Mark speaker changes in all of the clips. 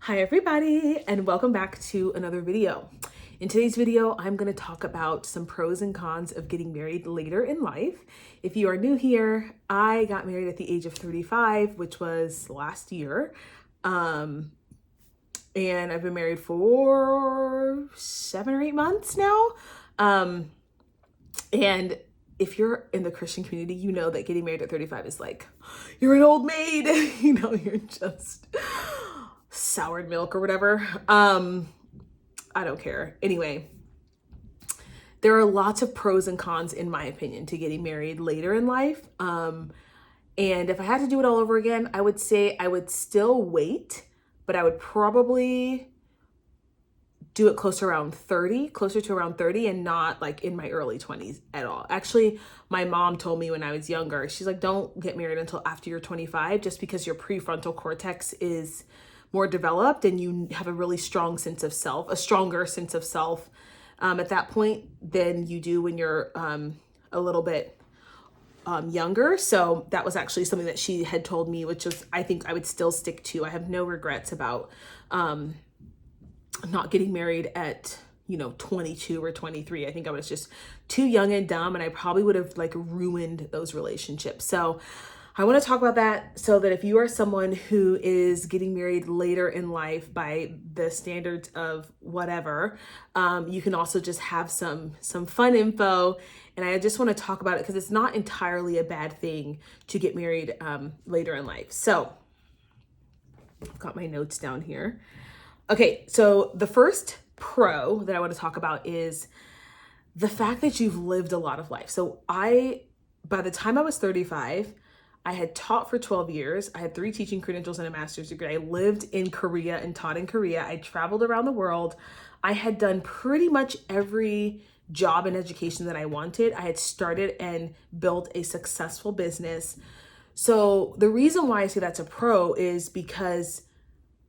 Speaker 1: Hi everybody, and welcome back to another video. In today's video, I'm going to talk about some pros and cons of getting married later in life. If you are new here, I got married at the age of 35, which was last year. And I've been married for 7 or 8 months now. And if you're in the Christian community, you know that getting married at 35 is like, you're an old maid, you're just soured milk or whatever. I don't care. Anyway, there are lots of pros and cons, in my opinion, to getting married later in life. And if I had to do it all over again, I would say I would still wait, but I would probably do it closer to around 30 and not like in my early 20s at all. Actually, my mom told me when I was younger, she's like, don't get married until after you're 25, just because your prefrontal cortex is more developed and you have a really strong sense of self, a stronger sense of self at that point than you do when you're a little bit younger. So that was actually something that she had told me, which is, I think I would still stick to. I have no regrets about not getting married at 22 or 23. I think I was just too young and dumb, and I probably would have like ruined those relationships. So I want to talk about that, so that if you are someone who is getting married later in life by the standards of whatever, you can also just have some fun info. And I just want to talk about it because it's not entirely a bad thing to get married later in life. So I've got my notes down here. Okay, so the first pro that I want to talk about is the fact that you've lived a lot of life. So by the time I was 35, I had taught for 12 years. I had 3 teaching credentials and a master's degree. I lived in Korea and taught in Korea. I traveled around the world. I had done pretty much every job in education that I wanted. I had started and built a successful business. So the reason why I say that's a pro is because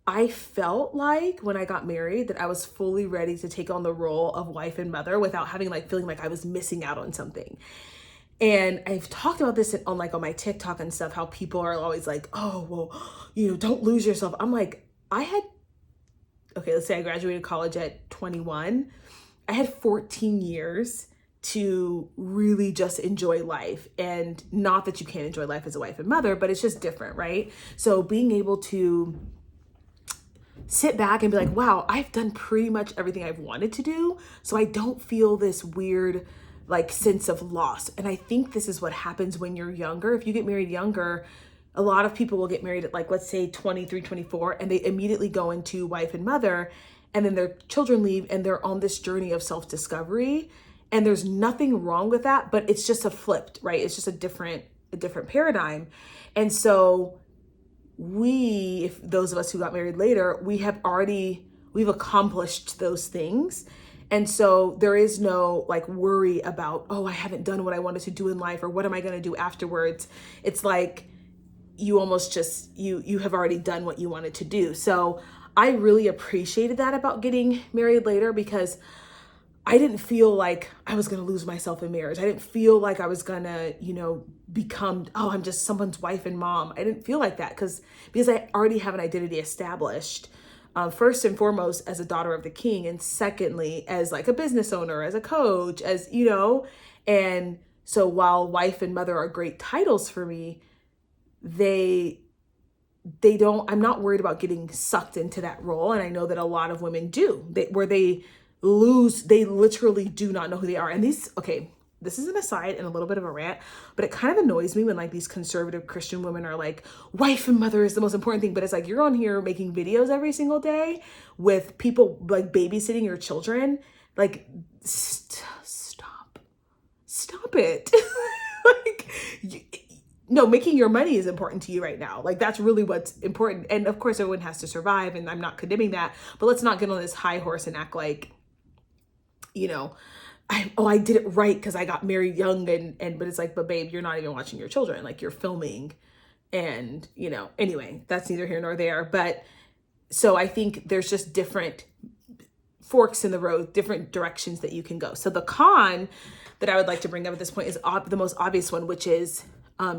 Speaker 1: I felt like when I got married that I was fully ready to take on the role of wife and mother without feeling like I was missing out on something. And I've talked about this on my TikTok and stuff, how people are always like, oh, well, don't lose yourself. I'm like, let's say I graduated college at 21. I had 14 years to really just enjoy life. And not that you can't enjoy life as a wife and mother, but it's just different, right? So being able to sit back and be like, wow, I've done pretty much everything I've wanted to do. So I don't feel this weird sense of loss. And I think this is what happens when you're younger. If you get married younger, a lot of people will get married at let's say 23, 24, and they immediately go into wife and mother, and then their children leave and they're on this journey of self-discovery. And there's nothing wrong with that, but it's just a flipped, right? It's just a different paradigm. And so if those of us who got married later, we've accomplished those things. And so there is no worry about, oh, I haven't done what I wanted to do in life, or what am I going to do afterwards? It's like you almost just, you have already done what you wanted to do. So I really appreciated that about getting married later, because I didn't feel like I was going to lose myself in marriage. I didn't feel like I was going to, become, oh, I'm just someone's wife and mom. I didn't feel like that because I already have an identity established. First and foremost, as a daughter of the king, and secondly, as a business owner, as a coach, and so while wife and mother are great titles for me, I'm not worried about getting sucked into that role. And I know that a lot of women do, they literally do not know who they are. And this is an aside and a little bit of a rant, but it kind of annoys me when these conservative Christian women are like, wife and mother is the most important thing. But it's you're on here making videos every single day with people babysitting your children. Stop it. No, making your money is important to you right now. That's really what's important. And of course, everyone has to survive, and I'm not condemning that, but let's not get on this high horse and act like, I did it right because I got married young, but it's but babe, you're not even watching your children. You're filming, and anyway, that's neither here nor there. But so I think there's just different forks in the road, different directions that you can go. So the con that I would like to bring up at this point is the most obvious one, which is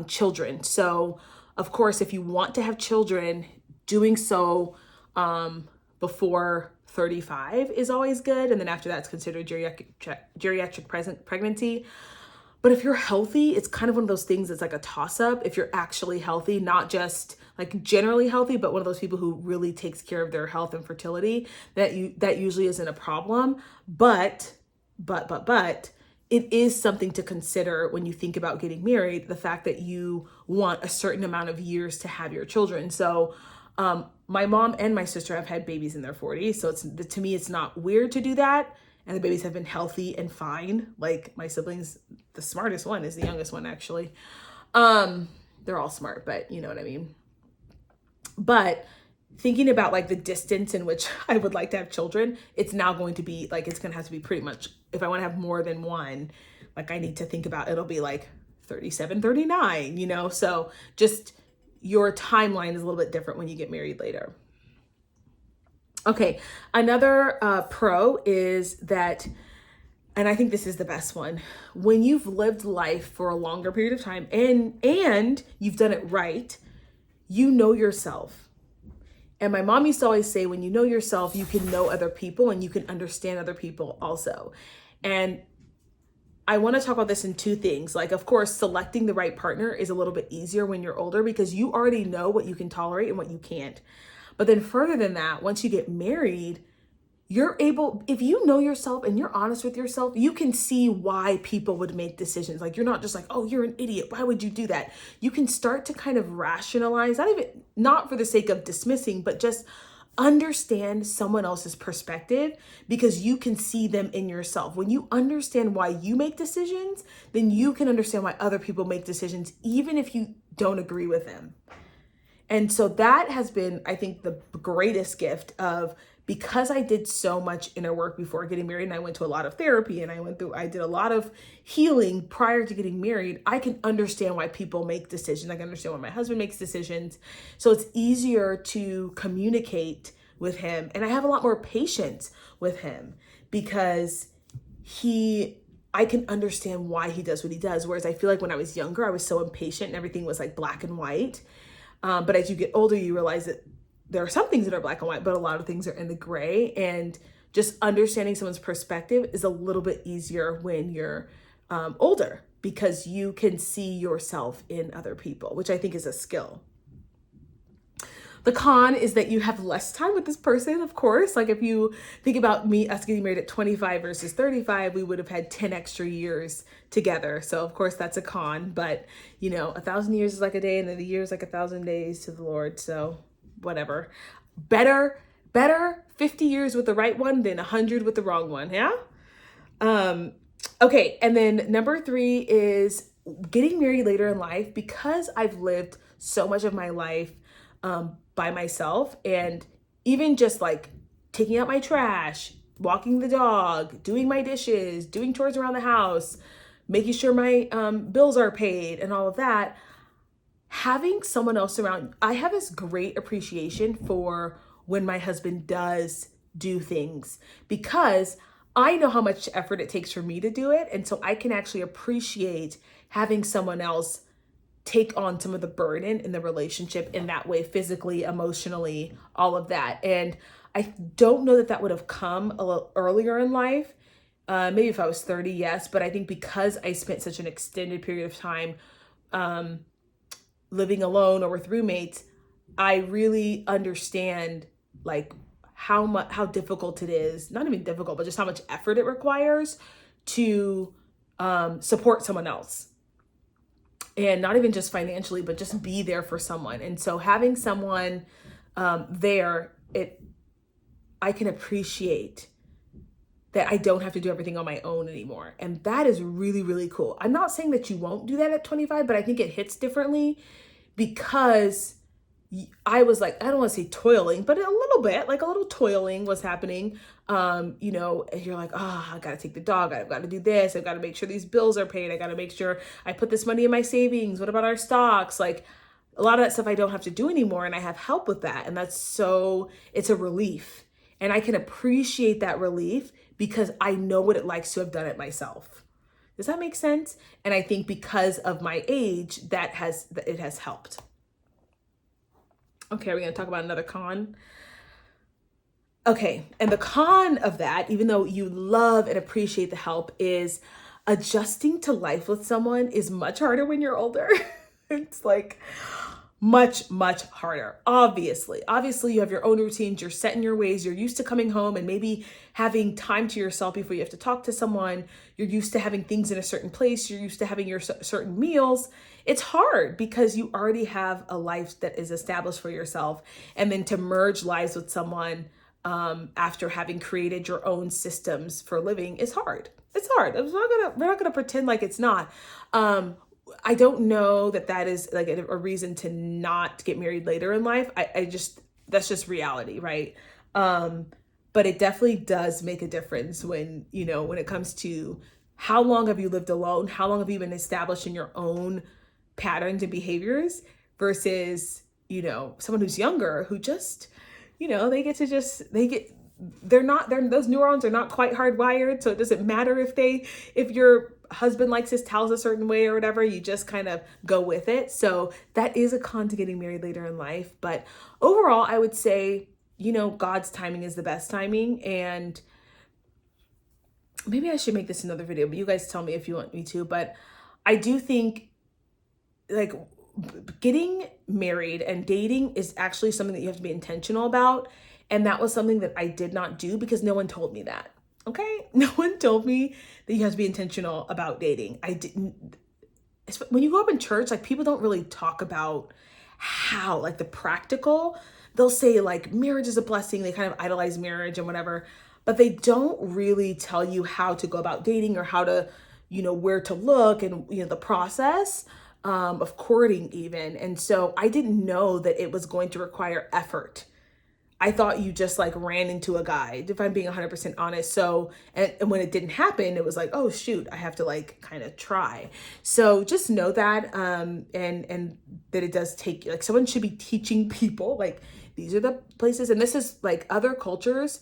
Speaker 1: children. So of course, if you want to have children, doing so before 35 is always good. And then after that, it's considered geriatric pregnancy. But if you're healthy, it's kind of one of those things that's like a toss up. If you're actually healthy, not just like generally healthy, but one of those people who really takes care of their health and fertility, that usually isn't a problem. But it is something to consider when you think about getting married, the fact that you want a certain amount of years to have your children. So my mom and my sister have had babies in their 40s. So to me, it's not weird to do that. And the babies have been healthy and fine. Like my siblings, the smartest one is the youngest one, actually. They're all smart, but you know what I mean. But thinking about like the distance in which I would like to have children, it's now going to be like, it's going to have to be pretty much, if I want to have more than one, like I need to think about, it'll be like 37, 39, you know? So just your timeline is a little bit different when you get married later. Okay, another pro is that, and I think this is the best one, when you've lived life for a longer period of time and you've done it right, you know yourself. And my mom used to always say, when you know yourself, you can know other people and you can understand other people also. And I want to talk about this in two things. Like, of course, selecting the right partner is a little bit easier when you're older because you already know what you can tolerate and what you can't. But then further than that, once you get married, you're able, if you know yourself and you're honest with yourself, you can see why people would make decisions. Like, you're not just like, oh, you're an idiot, why would you do that? You can start to kind of rationalize, not for the sake of dismissing, but just understand someone else's perspective because you can see them in yourself. When you understand why you make decisions, then you can understand why other people make decisions, even if you don't agree with them. And so that has been, I think, the greatest gift of, because I did so much inner work before getting married and I went to a lot of therapy and I did a lot of healing prior to getting married, I can understand why people make decisions. I can understand why my husband makes decisions. So it's easier to communicate with him. And I have a lot more patience with him because I can understand why he does what he does. Whereas I feel like when I was younger, I was so impatient and everything was like black and white. But as you get older, you realize that there are some things that are black and white, but a lot of things are in the gray. And just understanding someone's perspective is a little bit easier when you're older because you can see yourself in other people, which I think is a skill. The con is that you have less time with this person, of course. Like if you think about us getting married at 25 versus 35, we would have had 10 extra years together. So of course that's a con, but 1,000 years is like a day and then the year is like 1,000 days to the Lord. So whatever. Better 50 years with the right one than 100 with the wrong one. Yeah. Okay. And then number 3 is getting married later in life. Because I've lived so much of my life by myself, and even just like taking out my trash, walking the dog, doing my dishes, doing chores around the house, making sure my bills are paid and all of that, having someone else around, I have this great appreciation for when my husband does do things because I know how much effort it takes for me to do it. And so I can actually appreciate having someone else take on some of the burden in the relationship in that way, physically, emotionally, all of that. And I don't know that would have come a little earlier in life. Maybe if I was 30, yes. But I think because I spent such an extended period of time living alone or with roommates, I really understand like how difficult it is, not even difficult, but just how much effort it requires to support someone else. And not even just financially, but just be there for someone. And so having someone there, I can appreciate that I don't have to do everything on my own anymore. And that is really, really cool. I'm not saying that you won't do that at 25, but I think it hits differently because I was like, I don't want to say toiling, but a little bit, like a little toiling was happening. And you're like, I got to take the dog. I've got to do this. I've got to make sure these bills are paid. I got to make sure I put this money in my savings. What about our stocks? Like a lot of that stuff I don't have to do anymore. And I have help with that. And it's a relief. And I can appreciate that relief because I know what it likes to have done it myself. Does that make sense? And I think because of my age, it has helped. Okay, we're going to talk about another con. Okay, and the con of that, even though you love and appreciate the help, is adjusting to life with someone is much harder when you're older. It's like much harder. Obviously you have your own routines, you're set in your ways, you're used to coming home and maybe having time to yourself before you have to talk to someone. You're used to having things in a certain place, you're used to having your certain meals. It's hard because you already have a life that is established for yourself, and then to merge lives with someone after having created your own systems for living is hard. It's hard. We're not gonna pretend like it's not. I don't know that that is like a reason to not get married later in life. I just, that's just reality, right? But it definitely does make a difference when, you know, when it comes to how long have you lived alone? How long have you been established in your own patterns and behaviors versus, you know, someone who's younger who just, you know, those neurons are not quite hardwired. So it doesn't matter if your husband likes his towels a certain way or whatever, you just kind of go with it. So that is a con to getting married later in life. But overall, I would say, you know, God's timing is the best timing. And maybe I should make this another video, but you guys tell me if you want me to. But I do think like getting married and dating is actually something that you have to be intentional about. And that was something that I did not do because no one told me that. Okay? No one told me that you have to be intentional about dating. I didn't. When you grow up in church, like people don't really talk about how, like the practical. They'll say like marriage is a blessing. They kind of idolize marriage and whatever, but they don't really tell you how to go about dating or how to, you know, where to look and, you know, the process of courting even. And so I didn't know that it was going to require effort. I thought you just like ran into a guy, if I'm being 100% honest. So, and when it didn't happen, it was like, oh shoot, I have to like kind of try. So just know that, and that it does take, like someone should be teaching people, like these are the places. And this is like other cultures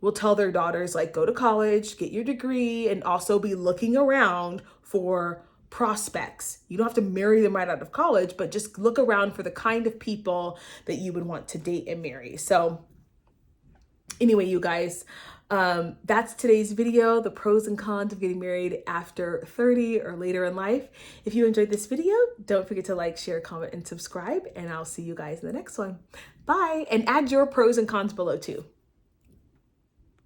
Speaker 1: will tell their daughters, like go to college, get your degree, and also be looking around for prospects. You don't have to marry them right out of college, but just look around for the kind of people that you would want to date and marry. So anyway, you guys, that's today's video, the pros and cons of getting married after 30 or later in life. If you enjoyed this video, don't forget to like, share, comment, and subscribe, and I'll see you guys in the next one. Bye. And add your pros and cons below too.